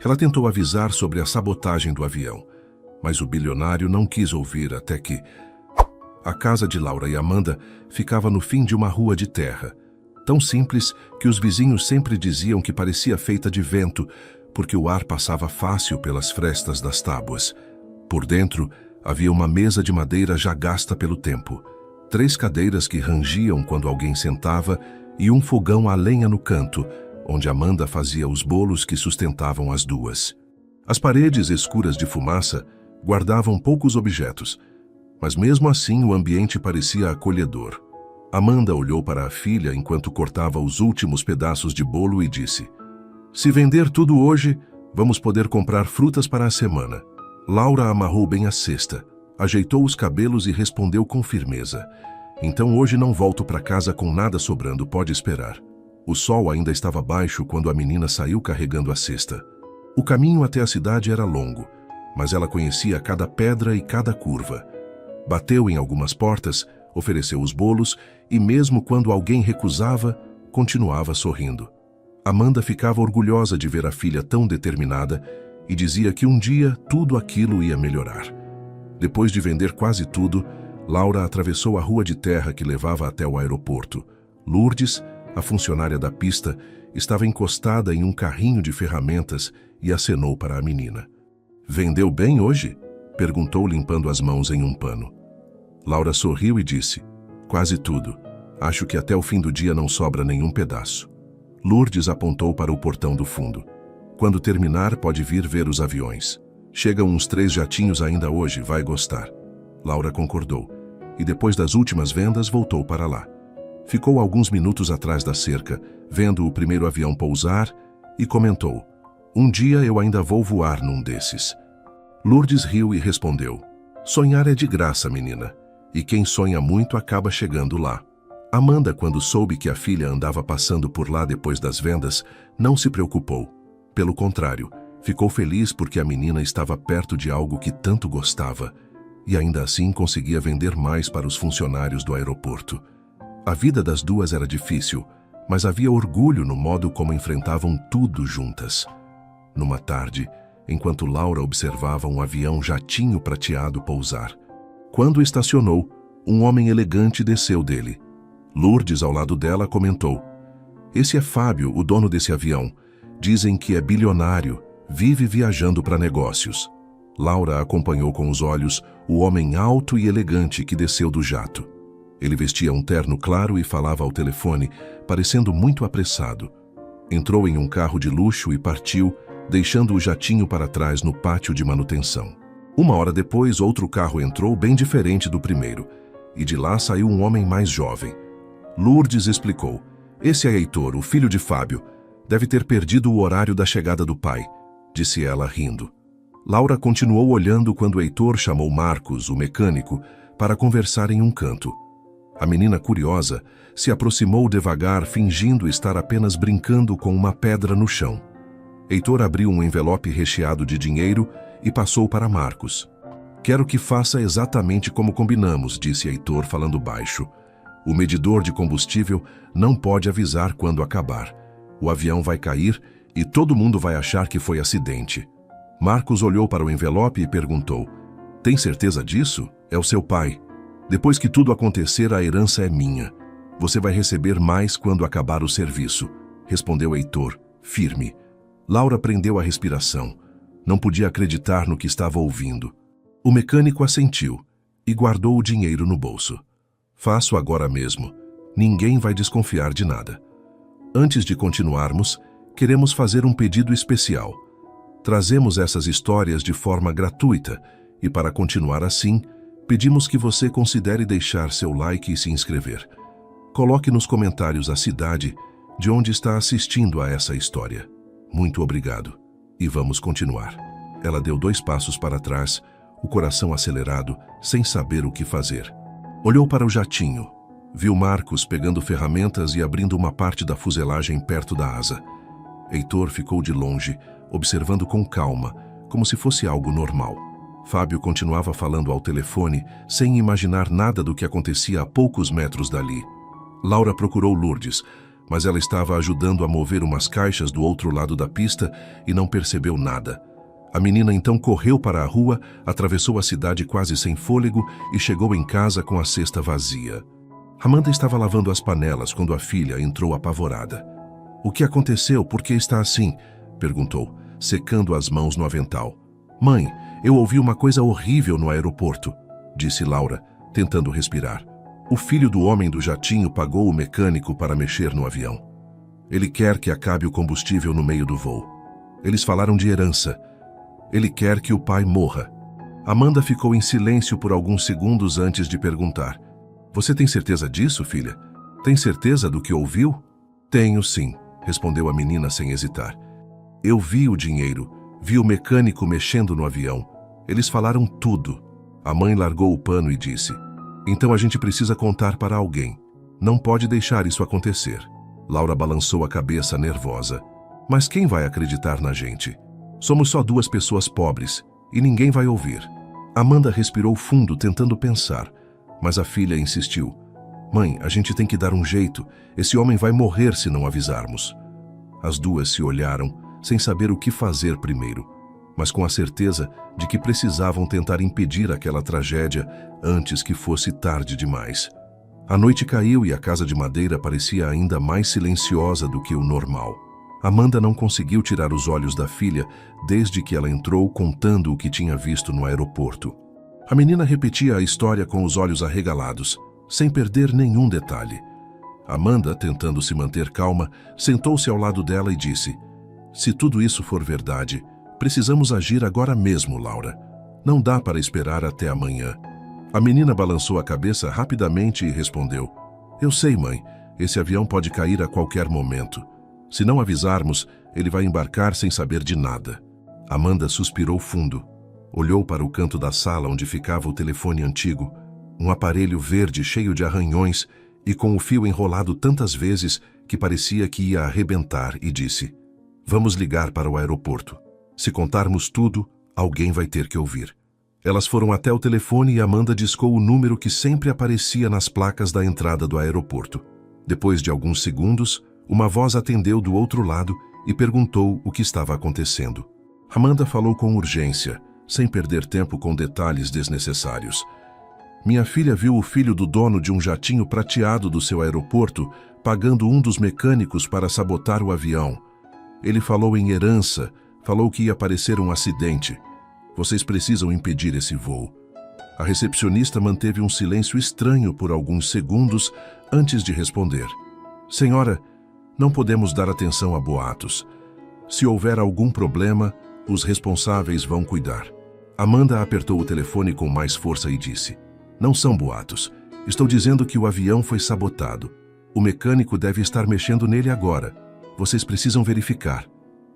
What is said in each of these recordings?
Ela tentou avisar sobre a sabotagem do avião, mas o bilionário não quis ouvir até que... A casa de Laura e Amanda ficava no fim de uma rua de terra, tão simples que os vizinhos sempre diziam que parecia feita de vento, porque o ar passava fácil pelas frestas das tábuas. Por dentro, havia uma mesa de madeira já gasta pelo tempo, 3 cadeiras que rangiam quando alguém sentava e um fogão a lenha no canto, onde Amanda fazia os bolos que sustentavam as duas. As paredes escuras de fumaça guardavam poucos objetos, mas mesmo assim o ambiente parecia acolhedor. Amanda olhou para a filha enquanto cortava os últimos pedaços de bolo e disse: "Se vender tudo hoje, vamos poder comprar frutas para a semana." Laura amarrou bem a cesta, ajeitou os cabelos e respondeu com firmeza: "Então hoje não volto para casa com nada sobrando, pode esperar." O sol ainda estava baixo quando a menina saiu carregando a cesta. O caminho até a cidade era longo, mas ela conhecia cada pedra e cada curva. Bateu em algumas portas, ofereceu os bolos e mesmo quando alguém recusava, continuava sorrindo. Amanda ficava orgulhosa de ver a filha tão determinada e dizia que um dia tudo aquilo ia melhorar. Depois de vender quase tudo, Laura atravessou a rua de terra que levava até o aeroporto. Lourdes, a funcionária da pista, estava encostada em um carrinho de ferramentas e acenou para a menina. "Vendeu bem hoje?" perguntou limpando as mãos em um pano. Laura sorriu e disse: "Quase tudo. Acho que até o fim do dia não sobra nenhum pedaço." Lourdes apontou para o portão do fundo. "Quando terminar, pode vir ver os aviões. Chegam uns 3 jatinhos ainda hoje, vai gostar." Laura concordou, e depois das últimas vendas voltou para lá. Ficou alguns minutos atrás da cerca, vendo o primeiro avião pousar, e comentou: "Um dia eu ainda vou voar num desses." Lourdes riu e respondeu: "Sonhar é de graça, menina, e quem sonha muito acaba chegando lá." Amanda, quando soube que a filha andava passando por lá depois das vendas, não se preocupou. Pelo contrário, ficou feliz porque a menina estava perto de algo que tanto gostava, e ainda assim conseguia vender mais para os funcionários do aeroporto. A vida das duas era difícil, mas havia orgulho no modo como enfrentavam tudo juntas. Numa tarde, enquanto Laura observava um avião jatinho prateado pousar, quando estacionou, um homem elegante desceu dele. Lourdes, ao lado dela, comentou: "Esse é Fábio, o dono desse avião. Dizem que é bilionário, vive viajando para negócios." Laura acompanhou com os olhos o homem alto e elegante que desceu do jato. Ele vestia um terno claro e falava ao telefone, parecendo muito apressado. Entrou em um carro de luxo e partiu, deixando o jatinho para trás no pátio de manutenção. Uma hora depois, outro carro entrou bem diferente do primeiro, e de lá saiu um homem mais jovem. Lourdes explicou: "Esse é Heitor, o filho de Fábio. Deve ter perdido o horário da chegada do pai", disse ela rindo. Laura continuou olhando quando Heitor chamou Marcos, o mecânico, para conversar em um canto. A menina, curiosa, se aproximou devagar, fingindo estar apenas brincando com uma pedra no chão. Heitor abriu um envelope recheado de dinheiro e passou para Marcos. "Quero que faça exatamente como combinamos", disse Heitor falando baixo. "O medidor de combustível não pode avisar quando acabar. O avião vai cair e todo mundo vai achar que foi acidente." Marcos olhou para o envelope e perguntou: "Tem certeza disso? É o seu pai. Depois que tudo acontecer, a herança é minha. Você vai receber mais quando acabar o serviço", respondeu Heitor, firme. Laura prendeu a respiração. Não podia acreditar no que estava ouvindo. O mecânico assentiu e guardou o dinheiro no bolso. "Faço agora mesmo. Ninguém vai desconfiar de nada." Antes de continuarmos, queremos fazer um pedido especial. Trazemos essas histórias de forma gratuita e, para continuar assim, pedimos que você considere deixar seu like e se inscrever. Coloque nos comentários a cidade de onde está assistindo a essa história. Muito obrigado. E vamos continuar. Ela deu 2 passos para trás, o coração acelerado, sem saber o que fazer. Olhou para o jatinho. Viu Marcos pegando ferramentas e abrindo uma parte da fuselagem perto da asa. Heitor ficou de longe, observando com calma, como se fosse algo normal. Fábio continuava falando ao telefone, sem imaginar nada do que acontecia a poucos metros dali. Laura procurou Lourdes. mas ela estava ajudando a mover umas caixas do outro lado da pista e não percebeu nada. A menina então correu para a rua, atravessou a cidade quase sem fôlego e chegou em casa com a cesta vazia. Amanda estava lavando as panelas quando a filha entrou apavorada. "O que aconteceu? Por que está assim?" perguntou, secando as mãos no avental. "Mãe, eu ouvi uma coisa horrível no aeroporto", disse Laura, tentando respirar. "O filho do homem do jatinho pagou o mecânico para mexer no avião. Ele quer que acabe o combustível no meio do voo. Eles falaram de herança. Ele quer que o pai morra." Amanda ficou em silêncio por alguns segundos antes de perguntar: "Você tem certeza disso, filha? Tem certeza do que ouviu?" "Tenho sim", respondeu a menina sem hesitar. "Eu vi o dinheiro, vi o mecânico mexendo no avião. Eles falaram tudo." A mãe largou o pano e disse: "Então a gente precisa contar para alguém. Não pode deixar isso acontecer." Laura balançou a cabeça nervosa. "Mas quem vai acreditar na gente? Somos só 2 pessoas pobres e ninguém vai ouvir." Amanda respirou fundo tentando pensar, mas a filha insistiu: "Mãe, a gente tem que dar um jeito. Esse homem vai morrer se não avisarmos." As duas se olharam, sem saber o que fazer primeiro, mas com a certeza de que precisavam tentar impedir aquela tragédia antes que fosse tarde demais. A noite caiu e a casa de madeira parecia ainda mais silenciosa do que o normal. Amanda não conseguiu tirar os olhos da filha desde que ela entrou contando o que tinha visto no aeroporto. A menina repetia a história com os olhos arregalados, sem perder nenhum detalhe. Amanda, tentando se manter calma, sentou-se ao lado dela e disse: "Se tudo isso for verdade, precisamos agir agora mesmo, Laura. Não dá para esperar até amanhã." A menina balançou a cabeça rapidamente e respondeu: "Eu sei, mãe. Esse avião pode cair a qualquer momento. Se não avisarmos, ele vai embarcar sem saber de nada." Amanda suspirou fundo. Olhou para o canto da sala onde ficava o telefone antigo, um aparelho verde cheio de arranhões e com o fio enrolado tantas vezes que parecia que ia arrebentar, e disse: "Vamos ligar para o aeroporto. Se contarmos tudo, alguém vai ter que ouvir." Elas foram até o telefone e Amanda discou o número que sempre aparecia nas placas da entrada do aeroporto. Depois de alguns segundos, uma voz atendeu do outro lado e perguntou o que estava acontecendo. Amanda falou com urgência, sem perder tempo com detalhes desnecessários. "Minha filha viu o filho do dono de um jatinho prateado do seu aeroporto pagando um dos mecânicos para sabotar o avião. Ele falou em herança, falou que ia parecer um acidente. Vocês precisam impedir esse voo." A recepcionista manteve um silêncio estranho por alguns segundos antes de responder: "Senhora, não podemos dar atenção a boatos. Se houver algum problema, os responsáveis vão cuidar." Amanda apertou o telefone com mais força e disse: "Não são boatos. Estou dizendo que o avião foi sabotado. O mecânico deve estar mexendo nele agora. Vocês precisam verificar."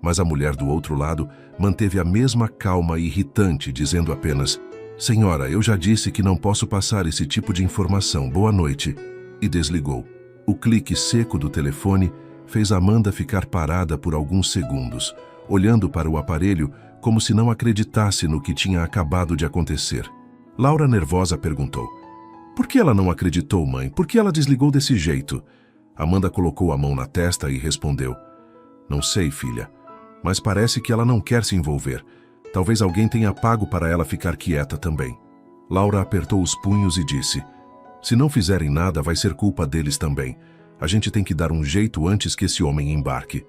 Mas a mulher do outro lado manteve a mesma calma irritante, dizendo apenas: "Senhora, eu já disse que não posso passar esse tipo de informação. Boa noite." E desligou. O clique seco do telefone fez Amanda ficar parada por alguns segundos, olhando para o aparelho como se não acreditasse no que tinha acabado de acontecer. Laura, nervosa, perguntou: "Por que ela não acreditou, mãe? Por que ela desligou desse jeito?" Amanda colocou a mão na testa e respondeu: "Não sei, filha. Mas parece que ela não quer se envolver. Talvez alguém tenha pago para ela ficar quieta também." Laura apertou os punhos e disse: "Se não fizerem nada, vai ser culpa deles também. A gente tem que dar um jeito antes que esse homem embarque."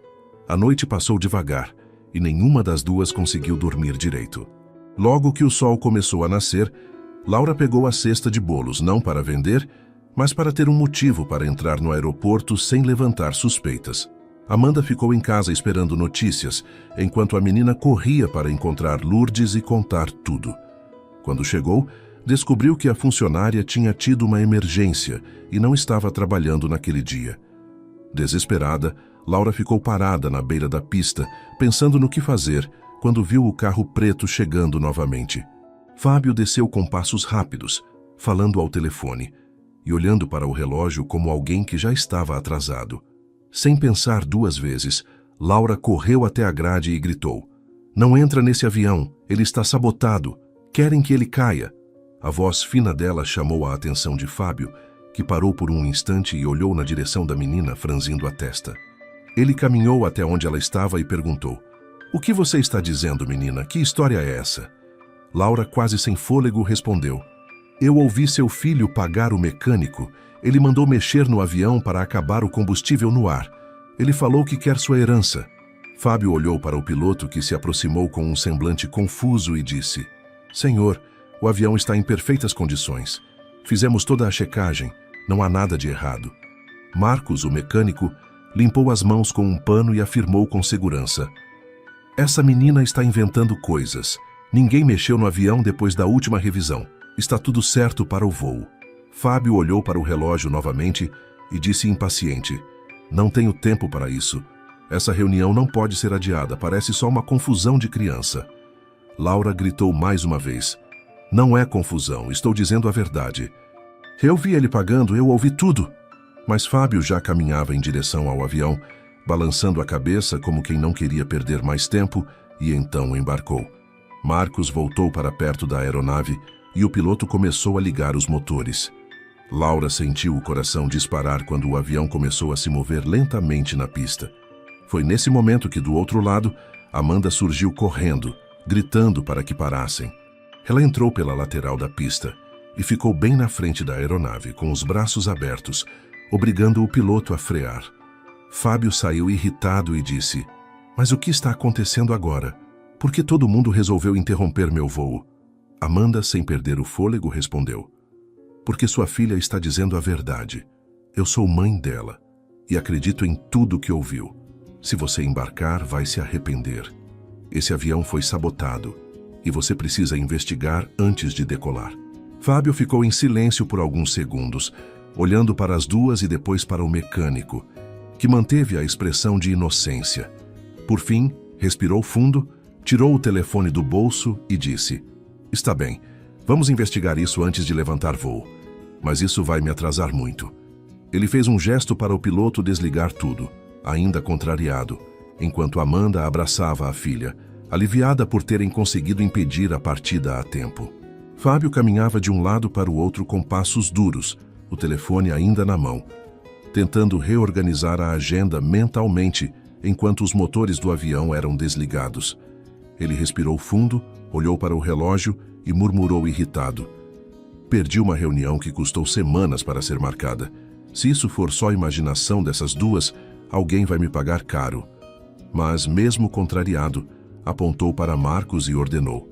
A noite passou devagar e nenhuma das duas conseguiu dormir direito. Logo que o sol começou a nascer, Laura pegou a cesta de bolos não para vender, mas para ter um motivo para entrar no aeroporto sem levantar suspeitas. Amanda ficou em casa esperando notícias, enquanto a menina corria para encontrar Lourdes e contar tudo. Quando chegou, descobriu que a funcionária tinha tido uma emergência e não estava trabalhando naquele dia. Desesperada, Laura ficou parada na beira da pista, pensando no que fazer, quando viu o carro preto chegando novamente. Fábio desceu com passos rápidos, falando ao telefone, e olhando para o relógio como alguém que já estava atrasado. Sem pensar 2 vezes, Laura correu até a grade e gritou: "Não entra nesse avião, ele está sabotado. Querem que ele caia." A voz fina dela chamou a atenção de Fábio, que parou por um instante e olhou na direção da menina, franzindo a testa. Ele caminhou até onde ela estava e perguntou: "O que você está dizendo, menina? Que história é essa?" Laura, quase sem fôlego, respondeu: "Eu ouvi seu filho pagar o mecânico. Ele mandou mexer no avião para acabar o combustível no ar. Ele falou que quer sua herança." Fábio olhou para o piloto, que se aproximou com um semblante confuso e disse: "Senhor, o avião está em perfeitas condições. Fizemos toda a checagem. Não há nada de errado." Marcos, o mecânico, limpou as mãos com um pano e afirmou com segurança: "Essa menina está inventando coisas. Ninguém mexeu no avião depois da última revisão. Está tudo certo para o voo." Fábio olhou para o relógio novamente e disse impaciente: "Não tenho tempo para isso. Essa reunião não pode ser adiada, parece só uma confusão de criança." Laura gritou mais uma vez: "Não é confusão, estou dizendo a verdade. Eu vi ele pagando, eu ouvi tudo." Mas Fábio já caminhava em direção ao avião, balançando a cabeça como quem não queria perder mais tempo, e então embarcou. Marcos voltou para perto da aeronave e o piloto começou a ligar os motores. Laura sentiu o coração disparar quando o avião começou a se mover lentamente na pista. Foi nesse momento que, do outro lado, Amanda surgiu correndo, gritando para que parassem. Ela entrou pela lateral da pista e ficou bem na frente da aeronave, com os braços abertos, obrigando o piloto a frear. Fábio saiu irritado e disse: "Mas o que está acontecendo agora? Por que todo mundo resolveu interromper meu voo?" Amanda, sem perder o fôlego, respondeu: "Porque sua filha está dizendo a verdade. Eu sou mãe dela e acredito em tudo que ouviu. Se você embarcar, vai se arrepender. Esse avião foi sabotado e você precisa investigar antes de decolar." Fábio ficou em silêncio por alguns segundos, olhando para as duas e depois para o mecânico, que manteve a expressão de inocência. Por fim, respirou fundo, tirou o telefone do bolso e disse: "Está bem, vamos investigar isso antes de levantar voo. Mas isso vai me atrasar muito." Ele fez um gesto para o piloto desligar tudo, ainda contrariado, enquanto Amanda abraçava a filha, aliviada por terem conseguido impedir a partida a tempo. Fábio caminhava de um lado para o outro com passos duros, o telefone ainda na mão, tentando reorganizar a agenda mentalmente enquanto os motores do avião eram desligados. Ele respirou fundo, olhou para o relógio e murmurou irritado: "Perdi uma reunião que custou semanas para ser marcada. Se isso for só imaginação dessas duas, alguém vai me pagar caro." Mas, mesmo contrariado, apontou para Marcos e ordenou: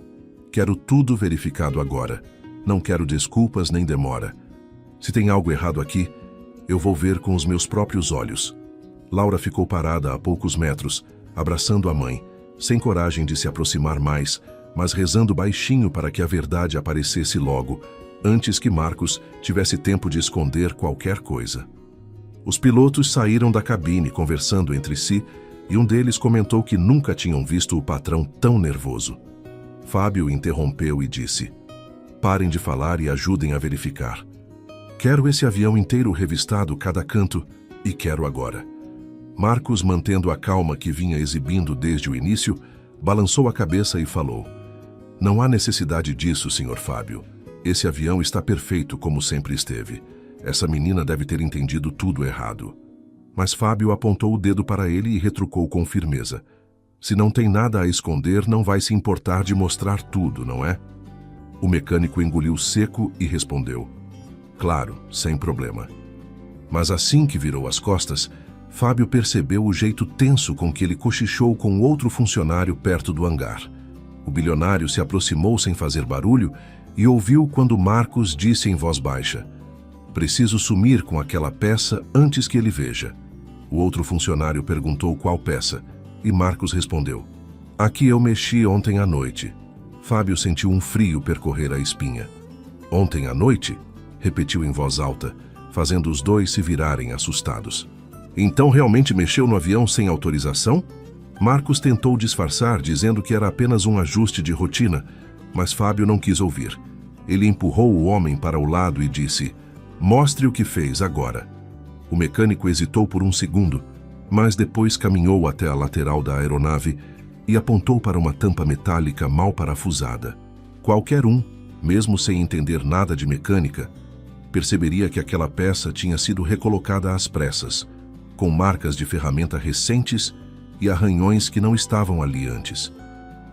"Quero tudo verificado agora. Não quero desculpas nem demora. Se tem algo errado aqui, eu vou ver com os meus próprios olhos." Laura ficou parada a poucos metros, abraçando a mãe, sem coragem de se aproximar mais, mas rezando baixinho para que a verdade aparecesse logo, antes que Marcos tivesse tempo de esconder qualquer coisa. Os pilotos saíram da cabine conversando entre si e um deles comentou que nunca tinham visto o patrão tão nervoso. Fábio interrompeu e disse: "Parem de falar e ajudem a verificar. Quero esse avião inteiro revistado cada canto e quero agora." Marcos, mantendo a calma que vinha exibindo desde o início, balançou a cabeça e falou: "Não há necessidade disso, Sr. Fábio. Esse avião está perfeito como sempre esteve. Essa menina deve ter entendido tudo errado." Mas Fábio apontou o dedo para ele e retrucou com firmeza: "Se não tem nada a esconder, não vai se importar de mostrar tudo, não é?" O mecânico engoliu seco e respondeu: "Claro, sem problema." Mas assim que virou as costas, Fábio percebeu o jeito tenso com que ele cochichou com outro funcionário perto do hangar. O bilionário se aproximou sem fazer barulho e ouviu quando Marcos disse em voz baixa: "Preciso sumir com aquela peça antes que ele veja." O outro funcionário perguntou qual peça, e Marcos respondeu: "A que eu mexi ontem à noite." Fábio sentiu um frio percorrer a espinha. "Ontem à noite?" repetiu em voz alta, fazendo os dois se virarem assustados. "Então realmente mexeu no avião sem autorização?" Marcos tentou disfarçar, dizendo que era apenas um ajuste de rotina, mas Fábio não quis ouvir. Ele empurrou o homem para o lado e disse: "Mostre o que fez agora." O mecânico hesitou por um segundo, mas depois caminhou até a lateral da aeronave e apontou para uma tampa metálica mal parafusada. Qualquer um, mesmo sem entender nada de mecânica, perceberia que aquela peça tinha sido recolocada às pressas, com marcas de ferramenta recentes e arranhões que não estavam ali antes.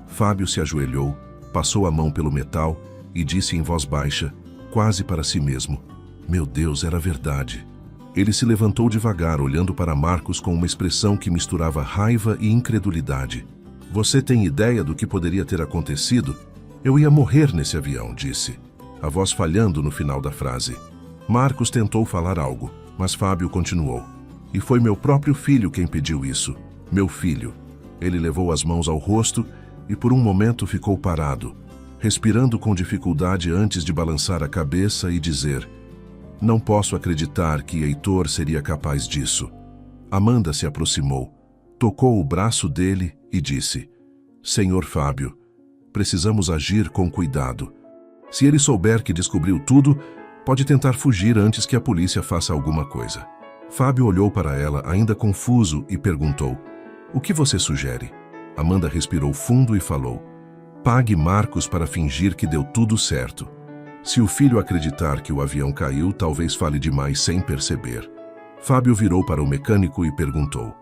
Fábio se ajoelhou, passou a mão pelo metal e disse em voz baixa, quase para si mesmo: "Meu Deus, era verdade." Ele se levantou devagar, olhando para Marcos com uma expressão que misturava raiva e incredulidade. "Você tem ideia do que poderia ter acontecido? Eu ia morrer nesse avião", disse, a voz falhando no final da frase. Marcos tentou falar algo, mas Fábio continuou. "E foi meu próprio filho quem pediu isso. Meu filho." Ele levou as mãos ao rosto e por um momento ficou parado, respirando com dificuldade antes de balançar a cabeça e dizer: "Não posso acreditar que Heitor seria capaz disso." Amanda se aproximou, tocou o braço dele e disse: "Senhor Fábio, precisamos agir com cuidado. Se ele souber que descobriu tudo, pode tentar fugir antes que a polícia faça alguma coisa." Fábio olhou para ela, ainda confuso, e perguntou: "O que você sugere?" Amanda respirou fundo e falou: "Pague Marcos para fingir que deu tudo certo. Se o filho acreditar que o avião caiu, talvez fale demais sem perceber." Fábio virou para o mecânico e perguntou: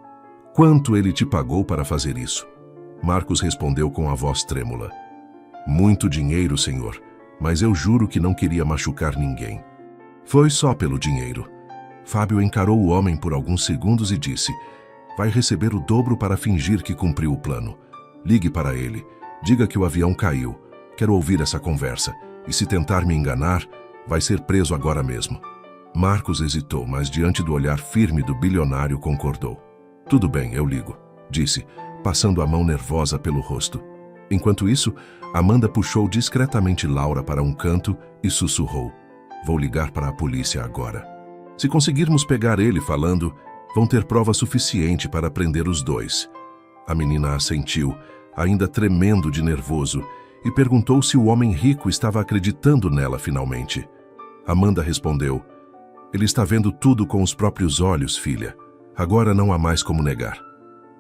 "Quanto ele te pagou para fazer isso?" Marcos respondeu com a voz trêmula: "Muito dinheiro, senhor, mas eu juro que não queria machucar ninguém." "Foi só pelo dinheiro." Fábio encarou o homem por alguns segundos e disse: "Vai receber o dobro para fingir que cumpriu o plano. Ligue para ele, diga que o avião caiu. Quero ouvir essa conversa. E se tentar me enganar, vai ser preso agora mesmo." Marcos hesitou, mas diante do olhar firme do bilionário concordou. "Tudo bem, eu ligo", disse, passando a mão nervosa pelo rosto. Enquanto isso, Amanda puxou discretamente Laura para um canto e sussurrou: "Vou ligar para a polícia agora. Se conseguirmos pegar ele falando, vão ter prova suficiente para prender os dois." A menina assentiu, ainda tremendo de nervoso, e perguntou se o homem rico estava acreditando nela finalmente. Amanda respondeu: "Ele está vendo tudo com os próprios olhos, filha. Agora não há mais como negar."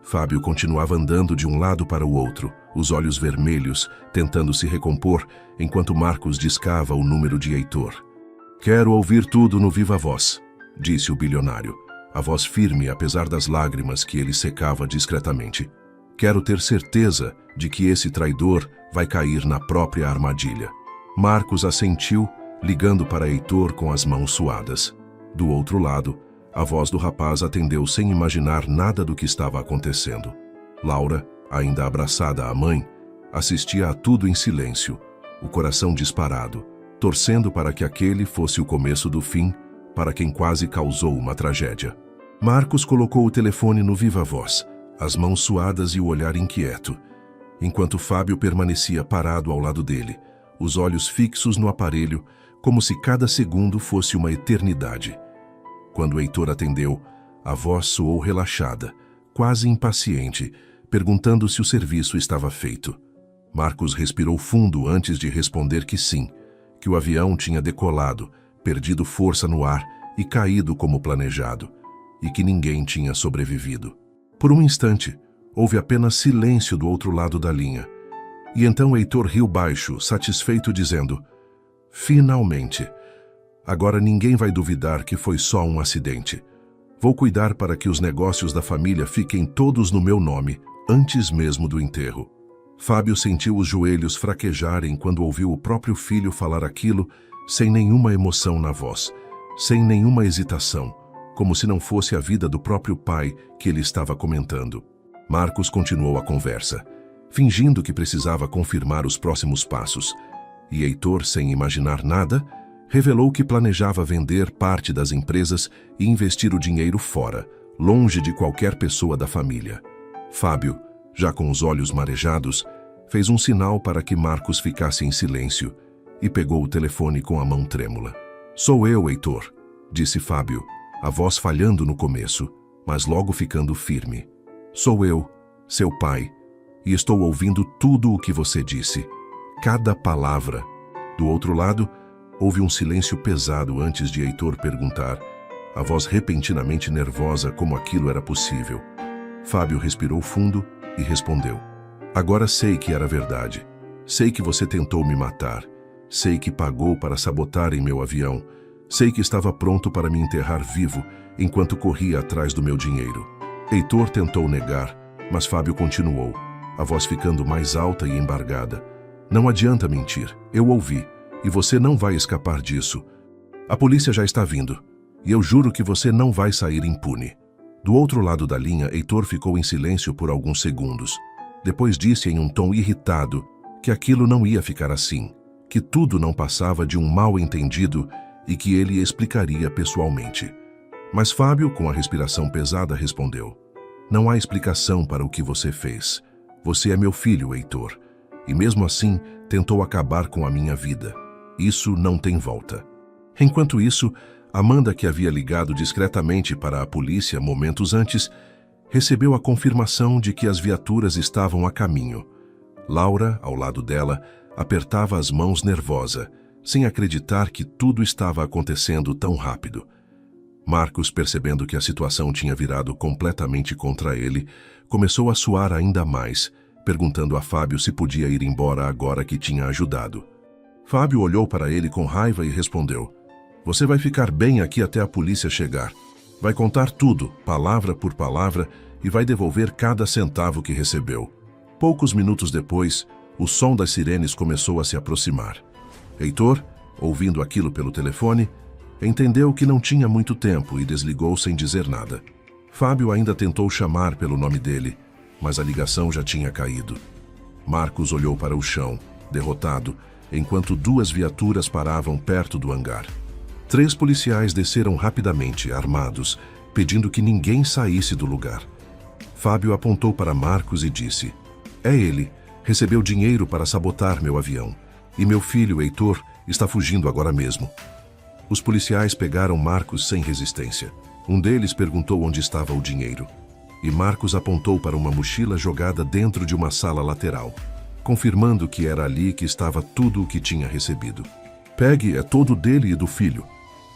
Fábio continuava andando de um lado para o outro, os olhos vermelhos, tentando se recompor, enquanto Marcos discava o número de Heitor. "Quero ouvir tudo no viva voz", disse o bilionário, a voz firme apesar das lágrimas que ele secava discretamente. "Quero ter certeza de que esse traidor vai cair na própria armadilha." Marcos assentiu, ligando para Heitor com as mãos suadas. Do outro lado, a voz do rapaz atendeu sem imaginar nada do que estava acontecendo. Laura, ainda abraçada à mãe, assistia a tudo em silêncio, o coração disparado, torcendo para que aquele fosse o começo do fim para quem quase causou uma tragédia. Marcos colocou o telefone no viva voz, as mãos suadas e o olhar inquieto, enquanto Fábio permanecia parado ao lado dele, os olhos fixos no aparelho, como se cada segundo fosse uma eternidade. Quando Heitor atendeu, a voz soou relaxada, quase impaciente, perguntando se o serviço estava feito. Marcos respirou fundo antes de responder que sim, que o avião tinha decolado, perdido força no ar e caído como planejado, e que ninguém tinha sobrevivido. Por um instante, houve apenas silêncio do outro lado da linha. E então Heitor riu baixo, satisfeito, dizendo: "Finalmente! Agora ninguém vai duvidar que foi só um acidente. Vou cuidar para que os negócios da família fiquem todos no meu nome, antes mesmo do enterro." Fábio sentiu os joelhos fraquejarem quando ouviu o próprio filho falar aquilo sem nenhuma emoção na voz, sem nenhuma hesitação, como se não fosse a vida do próprio pai que ele estava comentando. Marcos continuou a conversa, fingindo que precisava confirmar os próximos passos, e Heitor, sem imaginar nada, revelou que planejava vender parte das empresas e investir o dinheiro fora, longe de qualquer pessoa da família. Fábio, já com os olhos marejados, fez um sinal para que Marcos ficasse em silêncio e pegou o telefone com a mão trêmula. "Sou eu, Heitor", disse Fábio, a voz falhando no começo, mas logo ficando firme. "Sou eu, seu pai, e estou ouvindo tudo o que você disse, cada palavra." Do outro lado, houve um silêncio pesado antes de Heitor perguntar, a voz repentinamente nervosa como aquilo era possível. Fábio respirou fundo e respondeu: "Agora sei que era verdade. Sei que você tentou me matar. Sei que pagou para sabotarem meu avião. Sei que estava pronto para me enterrar vivo enquanto corria atrás do meu dinheiro. Heitor tentou negar, mas Fábio continuou, a voz ficando mais alta e embargada. Não adianta mentir, eu ouvi, e você não vai escapar disso. A polícia já está vindo, e eu juro que você não vai sair impune. Do outro lado da linha, Heitor ficou em silêncio por alguns segundos. Depois disse em um tom irritado que aquilo não ia ficar assim, que tudo não passava de um mal-entendido e que ele explicaria pessoalmente. Mas Fábio, com a respiração pesada, respondeu: não há explicação para o que você fez. Você é meu filho, Heitor, e mesmo assim tentou acabar com a minha vida. Isso não tem volta. Enquanto isso, Amanda, que havia ligado discretamente para a polícia momentos antes, recebeu a confirmação de que as viaturas estavam a caminho. Laura, ao lado dela, apertava as mãos nervosa, sem acreditar que tudo estava acontecendo tão rápido. Marcos, percebendo que a situação tinha virado completamente contra ele, começou a suar ainda mais, perguntando a Fábio se podia ir embora agora que tinha ajudado. Fábio olhou para ele com raiva e respondeu: você vai ficar bem aqui até a polícia chegar. Vai contar tudo, palavra por palavra, e vai devolver cada centavo que recebeu. Poucos minutos depois, o som das sirenes começou a se aproximar. Heitor, ouvindo aquilo pelo telefone, entendeu que não tinha muito tempo e desligou sem dizer nada. Fábio ainda tentou chamar pelo nome dele, mas a ligação já tinha caído. Marcos olhou para o chão, derrotado, enquanto duas viaturas paravam perto do hangar. 3 policiais desceram rapidamente, armados, pedindo que ninguém saísse do lugar. Fábio apontou para Marcos e disse: é ele, recebeu dinheiro para sabotar meu avião. E meu filho, Heitor, está fugindo agora mesmo. Os policiais pegaram Marcos sem resistência. Um deles perguntou onde estava o dinheiro. E Marcos apontou para uma mochila jogada dentro de uma sala lateral, confirmando que era ali que estava tudo o que tinha recebido. Pegue, é todo dele e do filho,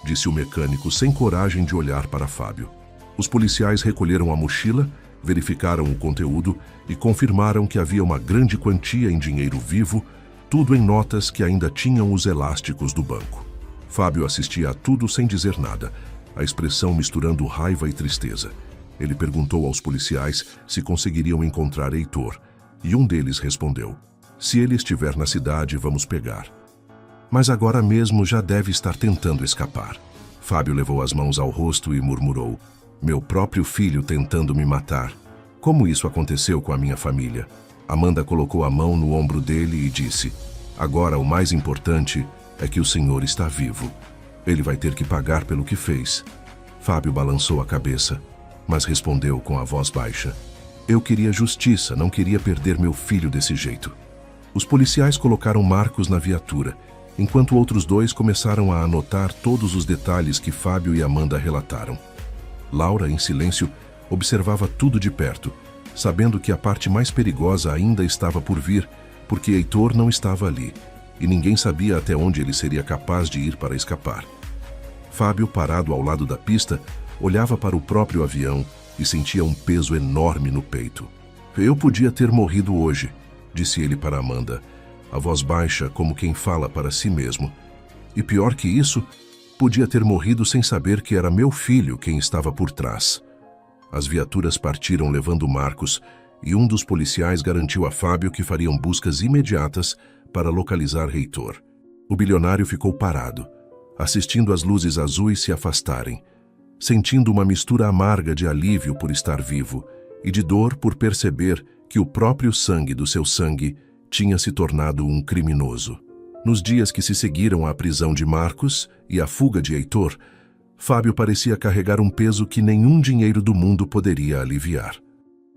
disse o mecânico sem coragem de olhar para Fábio. Os policiais recolheram a mochila, verificaram o conteúdo e confirmaram que havia uma grande quantia em dinheiro vivo, tudo em notas que ainda tinham os elásticos do banco. Fábio assistia a tudo sem dizer nada, a expressão misturando raiva e tristeza. Ele perguntou aos policiais se conseguiriam encontrar Heitor, e um deles respondeu: se ele estiver na cidade, vamos pegar. Mas agora mesmo já deve estar tentando escapar. Fábio levou as mãos ao rosto e murmurou: meu próprio filho tentando me matar. Como isso aconteceu com a minha família? Amanda colocou a mão no ombro dele e disse: agora o mais importante é que o senhor está vivo. Ele vai ter que pagar pelo que fez. Fábio balançou a cabeça, mas respondeu com a voz baixa: eu queria justiça, não queria perder meu filho desse jeito. Os policiais colocaram Marcos na viatura, enquanto outros 2 começaram a anotar todos os detalhes que Fábio e Amanda relataram. Laura, em silêncio, observava tudo de perto, sabendo que a parte mais perigosa ainda estava por vir, porque Heitor não estava ali, e ninguém sabia até onde ele seria capaz de ir para escapar. Fábio, parado ao lado da pista, olhava para o próprio avião e sentia um peso enorme no peito. Eu podia ter morrido hoje, disse ele para Amanda, a voz baixa como quem fala para si mesmo. E pior que isso, podia ter morrido sem saber que era meu filho quem estava por trás. As viaturas partiram levando Marcos, e um dos policiais garantiu a Fábio que fariam buscas imediatas para localizar Heitor. O bilionário ficou parado, assistindo as luzes azuis se afastarem, sentindo uma mistura amarga de alívio por estar vivo e de dor por perceber que o próprio sangue do seu sangue tinha se tornado um criminoso. Nos dias que se seguiram à prisão de Marcos e à fuga de Heitor, Fábio parecia carregar um peso que nenhum dinheiro do mundo poderia aliviar.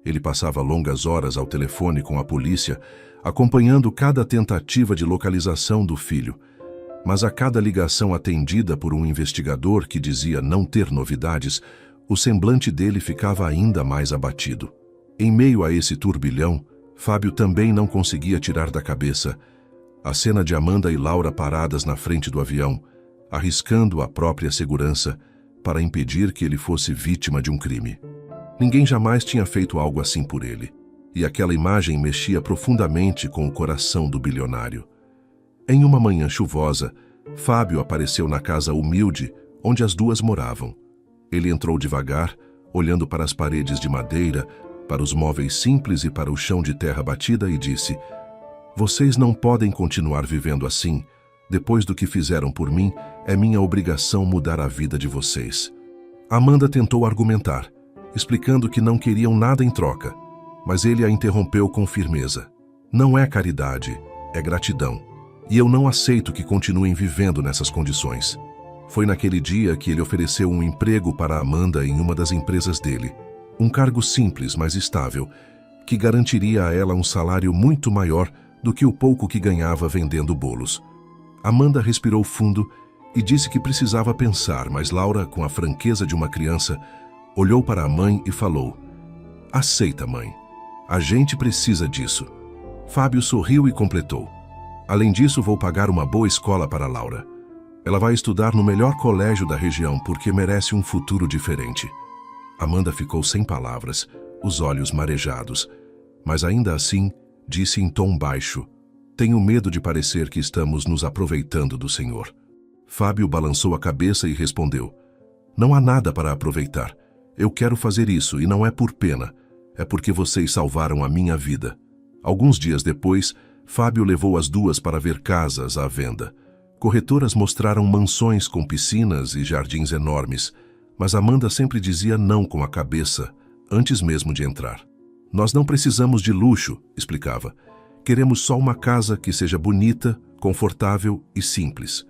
Ele passava longas horas ao telefone com a polícia, acompanhando cada tentativa de localização do filho. Mas a cada ligação atendida por um investigador que dizia não ter novidades, o semblante dele ficava ainda mais abatido. Em meio a esse turbilhão, Fábio também não conseguia tirar da cabeça a cena de Amanda e Laura paradas na frente do avião, arriscando a própria segurança para impedir que ele fosse vítima de um crime. Ninguém jamais tinha feito algo assim por ele, e aquela imagem mexia profundamente com o coração do bilionário. Em uma manhã chuvosa, Fábio apareceu na casa humilde onde as duas moravam. Ele entrou devagar, olhando para as paredes de madeira, para os móveis simples e para o chão de terra batida e disse: "Vocês não podem continuar vivendo assim. Depois do que fizeram por mim, é minha obrigação mudar a vida de vocês." Amanda tentou argumentar, explicando que não queriam nada em troca, mas ele a interrompeu com firmeza. "Não é caridade, é gratidão. E eu não aceito que continuem vivendo nessas condições." Foi naquele dia que ele ofereceu um emprego para Amanda em uma das empresas dele. Um cargo simples, mas estável, que garantiria a ela um salário muito maior do que o pouco que ganhava vendendo bolos. Amanda respirou fundo e disse que precisava pensar, mas Laura, com a franqueza de uma criança, olhou para a mãe e falou: "Aceita, mãe. A gente precisa disso." Fábio sorriu e completou: "Além disso, vou pagar uma boa escola para Laura. Ela vai estudar no melhor colégio da região porque merece um futuro diferente." Amanda ficou sem palavras, os olhos marejados, mas ainda assim disse em tom baixo: "Tenho medo de parecer que estamos nos aproveitando do Senhor." Fábio balançou a cabeça e respondeu: "Não há nada para aproveitar. Eu quero fazer isso e não é por pena, é porque vocês salvaram a minha vida." Alguns dias depois, Fábio levou as duas para ver casas à venda. Corretoras mostraram mansões com piscinas e jardins enormes, mas Amanda sempre dizia não com a cabeça, antes mesmo de entrar. "Nós não precisamos de luxo", explicava. "Queremos só uma casa que seja bonita, confortável e simples."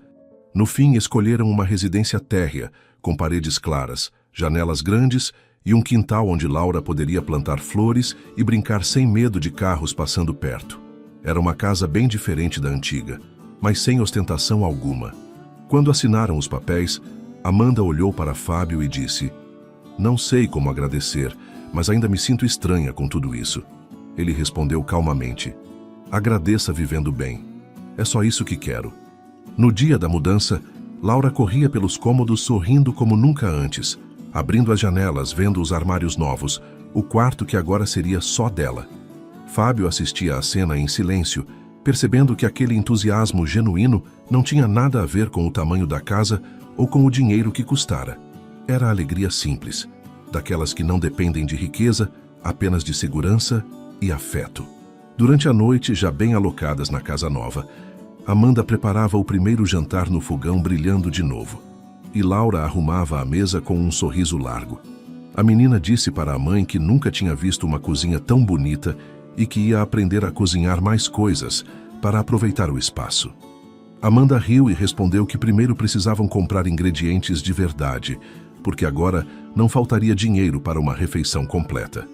No fim, escolheram uma residência térrea, com paredes claras, janelas grandes e um quintal onde Laura poderia plantar flores e brincar sem medo de carros passando perto. Era uma casa bem diferente da antiga, mas sem ostentação alguma. Quando assinaram os papéis, Amanda olhou para Fábio e disse: "Não sei como agradecer, mas ainda me sinto estranha com tudo isso." Ele respondeu calmamente: "Agradeça vivendo bem. É só isso que quero." No dia da mudança, Laura corria pelos cômodos sorrindo como nunca antes, abrindo as janelas, vendo os armários novos, o quarto que agora seria só dela. Fábio assistia à cena em silêncio, percebendo que aquele entusiasmo genuíno não tinha nada a ver com o tamanho da casa ou com o dinheiro que custara. Era alegria simples, daquelas que não dependem de riqueza, apenas de segurança e afeto. Durante a noite, já bem alocadas na casa nova, Amanda preparava o primeiro jantar no fogão brilhando de novo, e Laura arrumava a mesa com um sorriso largo. A menina disse para a mãe que nunca tinha visto uma cozinha tão bonita e que ia aprender a cozinhar mais coisas para aproveitar o espaço. Amanda riu e respondeu que primeiro precisavam comprar ingredientes de verdade, porque agora não faltaria dinheiro para uma refeição completa.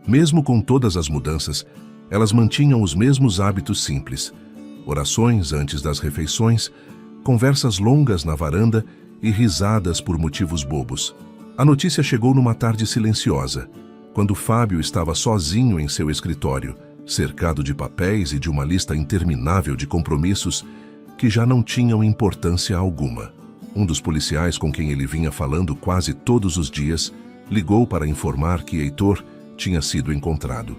Mesmo com todas as mudanças, elas mantinham os mesmos hábitos simples: orações antes das refeições, conversas longas na varanda e risadas por motivos bobos. A notícia chegou numa tarde silenciosa, quando Fábio estava sozinho em seu escritório, cercado de papéis e de uma lista interminável de compromissos que já não tinham importância alguma. Um dos policiais com quem ele vinha falando quase todos os dias ligou para informar que Heitor tinha sido encontrado.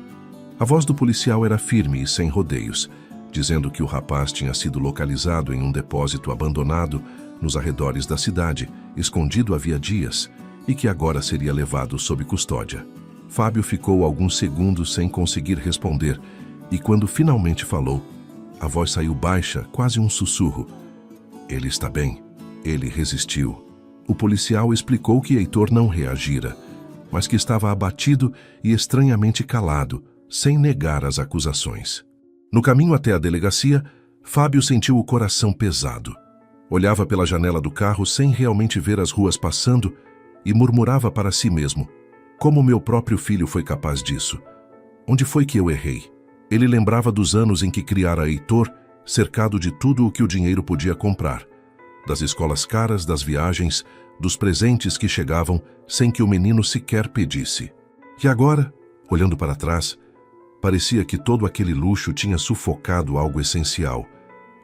A voz do policial era firme e sem rodeios, dizendo que o rapaz tinha sido localizado em um depósito abandonado nos arredores da cidade, escondido havia dias, e que agora seria levado sob custódia. Fábio ficou alguns segundos sem conseguir responder, e quando finalmente falou, a voz saiu baixa, quase um sussurro. "Ele está bem." Ele resistiu. O policial explicou que Heitor não reagira, mas que estava abatido e estranhamente calado, sem negar as acusações. No caminho até a delegacia, Fábio sentiu o coração pesado. Olhava pela janela do carro sem realmente ver as ruas passando e murmurava para si mesmo: "Como meu próprio filho foi capaz disso? Onde foi que eu errei?" Ele lembrava dos anos em que criara Heitor, cercado de tudo o que o dinheiro podia comprar, das escolas caras, das viagens, dos presentes que chegavam sem que o menino sequer pedisse. E agora, olhando para trás, parecia que todo aquele luxo tinha sufocado algo essencial,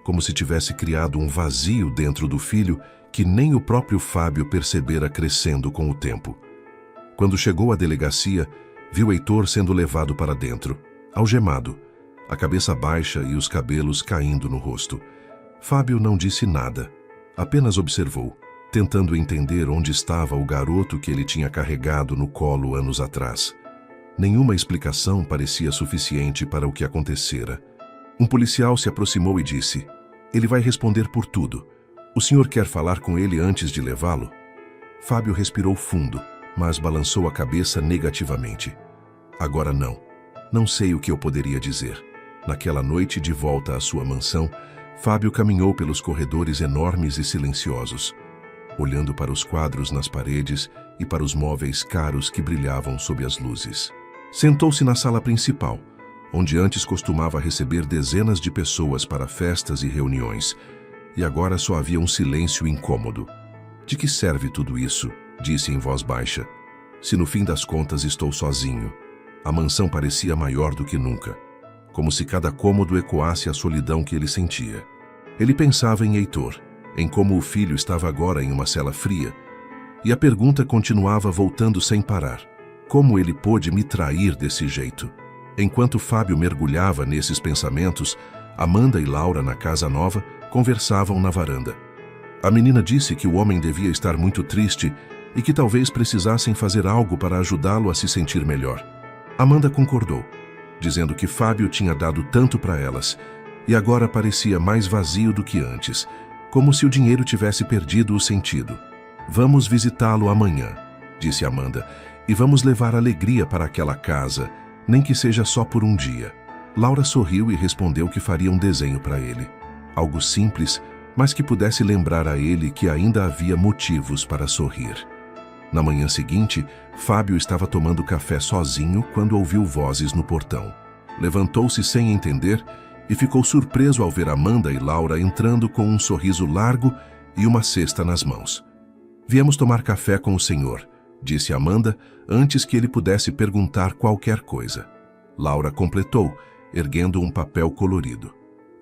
como se tivesse criado um vazio dentro do filho que nem o próprio Fábio percebera crescendo com o tempo. Quando chegou à delegacia, viu Heitor sendo levado para dentro, algemado, a cabeça baixa e os cabelos caindo no rosto. Fábio não disse nada, Apenas observou, tentando entender onde estava o garoto que ele tinha carregado no colo anos atrás. Nenhuma explicação parecia suficiente para o que acontecera. Um policial se aproximou e disse: "Ele vai responder por tudo. O senhor quer falar com ele antes de levá-lo?" Fábio respirou fundo, mas balançou a cabeça negativamente. "Agora não. Não sei o que eu poderia dizer." Naquela noite, de volta à sua mansão, Fábio caminhou pelos corredores enormes e silenciosos, olhando para os quadros nas paredes e para os móveis caros que brilhavam sob as luzes. Sentou-se na sala principal, onde antes costumava receber dezenas de pessoas para festas e reuniões, e agora só havia um silêncio incômodo. "De que serve tudo isso?" disse em voz baixa. "Se no fim das contas estou sozinho." A mansão parecia maior do que nunca, como se cada cômodo ecoasse a solidão que ele sentia. Ele pensava em Heitor, em como o filho estava agora em uma cela fria, e a pergunta continuava voltando sem parar: como ele pôde me trair desse jeito? Enquanto Fábio mergulhava nesses pensamentos, Amanda e Laura, na casa nova, conversavam na varanda. A menina disse que o homem devia estar muito triste e que talvez precisassem fazer algo para ajudá-lo a se sentir melhor. Amanda concordou, dizendo que Fábio tinha dado tanto para elas e agora parecia mais vazio do que antes, como se o dinheiro tivesse perdido o sentido. "Vamos visitá-lo amanhã", disse Amanda, "e vamos levar alegria para aquela casa, nem que seja só por um dia." Laura sorriu e respondeu que faria um desenho para ele. Algo simples, mas que pudesse lembrar a ele que ainda havia motivos para sorrir. Na manhã seguinte, Fábio estava tomando café sozinho quando ouviu vozes no portão. Levantou-se sem entender e ficou surpreso ao ver Amanda e Laura entrando com um sorriso largo e uma cesta nas mãos. "Viemos tomar café com o senhor", disse Amanda, antes que ele pudesse perguntar qualquer coisa. Laura completou, erguendo um papel colorido.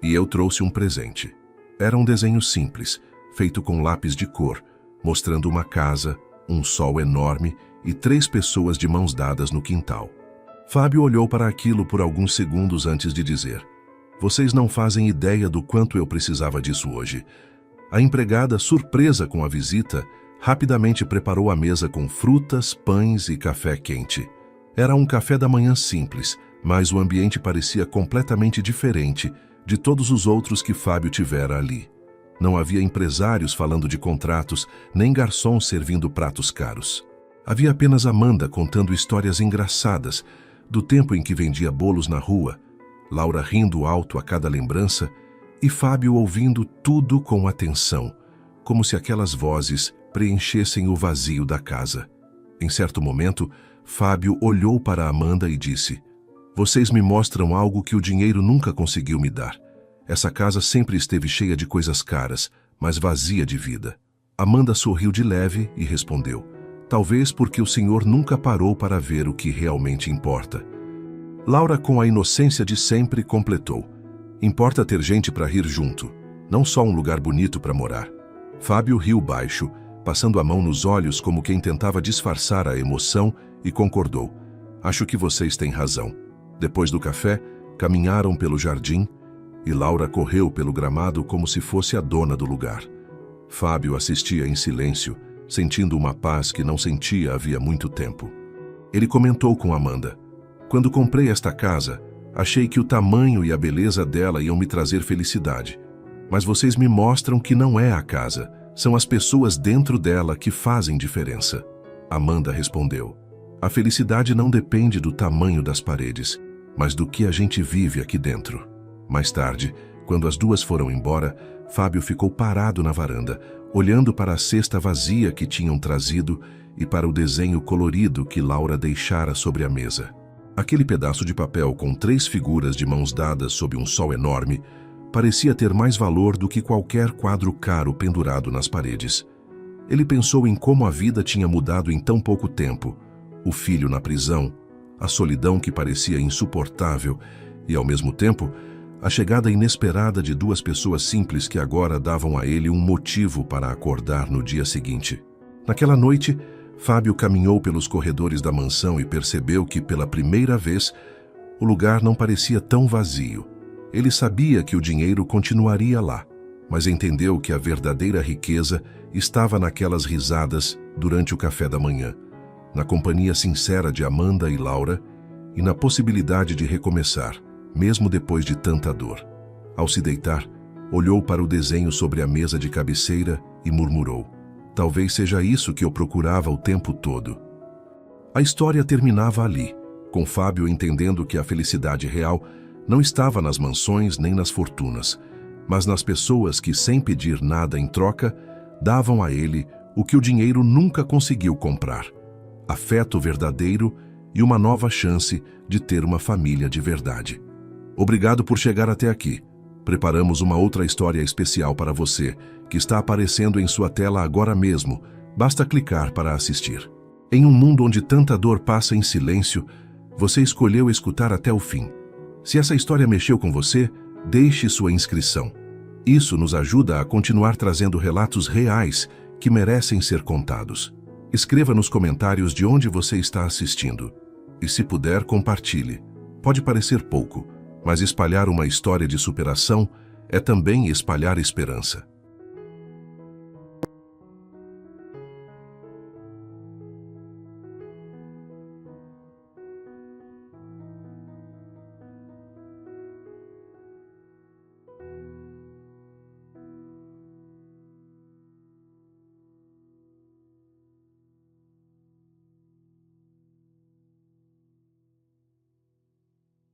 "E eu trouxe um presente." Era um desenho simples, feito com lápis de cor, mostrando uma casa, um sol enorme e 3 pessoas de mãos dadas no quintal. Fábio olhou para aquilo por alguns segundos antes de dizer: "Vocês não fazem ideia do quanto eu precisava disso hoje." A empregada, surpresa com a visita, rapidamente preparou a mesa com frutas, pães e café quente. Era um café da manhã simples, mas o ambiente parecia completamente diferente de todos os outros que Fábio tivera ali. Não havia empresários falando de contratos, nem garçons servindo pratos caros. Havia apenas Amanda contando histórias engraçadas do tempo em que vendia bolos na rua, Laura rindo alto a cada lembrança e Fábio ouvindo tudo com atenção, como se aquelas vozes preenchessem o vazio da casa. Em certo momento, Fábio olhou para Amanda e disse: "Vocês me mostram algo que o dinheiro nunca conseguiu me dar. Essa casa sempre esteve cheia de coisas caras, mas vazia de vida." Amanda sorriu de leve e respondeu: "Talvez porque o senhor nunca parou para ver o que realmente importa." Laura, com a inocência de sempre, completou: "Importa ter gente para rir junto, não só um lugar bonito para morar." Fábio riu baixo, passando a mão nos olhos como quem tentava disfarçar a emoção, e concordou: "Acho que vocês têm razão." Depois do café, caminharam pelo jardim e Laura correu pelo gramado como se fosse a dona do lugar. Fábio assistia em silêncio, sentindo uma paz que não sentia havia muito tempo. Ele comentou com Amanda: "Quando comprei esta casa, achei que o tamanho e a beleza dela iam me trazer felicidade. Mas vocês me mostram que não é a casa, são as pessoas dentro dela que fazem diferença." Amanda respondeu: "A felicidade não depende do tamanho das paredes, mas do que a gente vive aqui dentro." Mais tarde, quando as duas foram embora, Fábio ficou parado na varanda, olhando para a cesta vazia que tinham trazido e para o desenho colorido que Laura deixara sobre a mesa. Aquele pedaço de papel com 3 figuras de mãos dadas sob um sol enorme parecia ter mais valor do que qualquer quadro caro pendurado nas paredes. Ele pensou em como a vida tinha mudado em tão pouco tempo: o filho na prisão, a solidão que parecia insuportável e, ao mesmo tempo, a chegada inesperada de 2 pessoas simples que agora davam a ele um motivo para acordar no dia seguinte. Naquela noite, Fábio caminhou pelos corredores da mansão e percebeu que, pela primeira vez, o lugar não parecia tão vazio. Ele sabia que o dinheiro continuaria lá, mas entendeu que a verdadeira riqueza estava naquelas risadas durante o café da manhã, na companhia sincera de Amanda e Laura e na possibilidade de recomeçar, mesmo depois de tanta dor. Ao se deitar, olhou para o desenho sobre a mesa de cabeceira e murmurou: "Talvez seja isso que eu procurava o tempo todo." A história terminava ali, com Fábio entendendo que a felicidade real não estava nas mansões nem nas fortunas, mas nas pessoas que, sem pedir nada em troca, davam a ele o que o dinheiro nunca conseguiu comprar: afeto verdadeiro e uma nova chance de ter uma família de verdade. Obrigado por chegar até aqui. Preparamos uma outra história especial para você, que está aparecendo em sua tela agora mesmo. Basta clicar para assistir. Em um mundo onde tanta dor passa em silêncio, você escolheu escutar até o fim. Se essa história mexeu com você, deixe sua inscrição. Isso nos ajuda a continuar trazendo relatos reais que merecem ser contados. Escreva nos comentários de onde você está assistindo. E se puder, compartilhe. Pode parecer pouco, mas espalhar uma história de superação é também espalhar esperança.